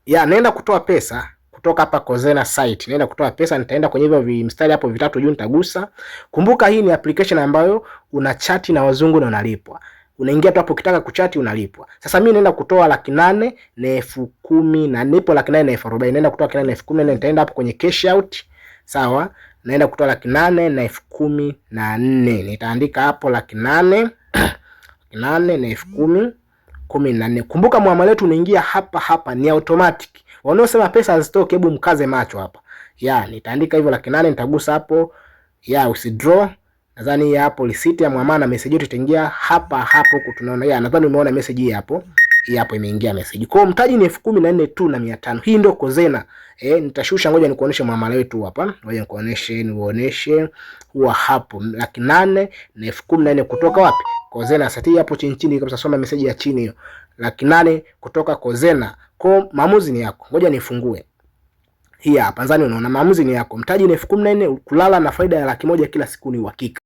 Ya, naenda kutoa pesa kutoka hapa Kozena site. Naenda kutoa pesa, nitaenda kwenye hivyo vimstari hapo vitatu juu nitagusa. Kumbuka hii ni application ambayo una chati na wazungu na unalipwa. Unaingia tu hapo ukitaka kuchati unalipwa. Sasa mimi naenda kutoa 8,000 na 10,000 na nipo 8,000 na 40,000. Naenda kutoa 8,000 na 10,000, nitaenda hapo kwenye cash out. Sawa? Naenda kutoa 8,000 na 10,014. Nitaandika hapo 8,000 8,000 na 10,014. Kumbuka muamala wetu unaingia hapa ni automatic. Wanaosema pesa hazitoke, hebu mkaze macho hapa. Ya, nitaandika hivyo 8,000, nitagusa hapo ya withdraw. Nadhani hapo receipt ya muamala na message yetu itaingia hapa huko tunaona. Ya, nadhani umeona message hii hapo. Hii hapo imeingia message. Kwa mtaji ni 14,000 tu na 500. Hii ndio Kozena. Nitashusha, ngoja nikuoneshe muamala wetu hapa. Ngoja nikuoneshe huwa hapo 8,000 na 10,014 kutoka wapi? Kozena. Sasa hapo chini kabisa soma message ya chini hiyo. 8,000 kutoka Kozena. Kwa maamuzi ni yako. Ngoja nifungue. Hii hapa. Nadhani unaona maamuzi ni yako. Mtaji ni 14,000, kulala na faida ya 100,000 kila siku ni uhakika.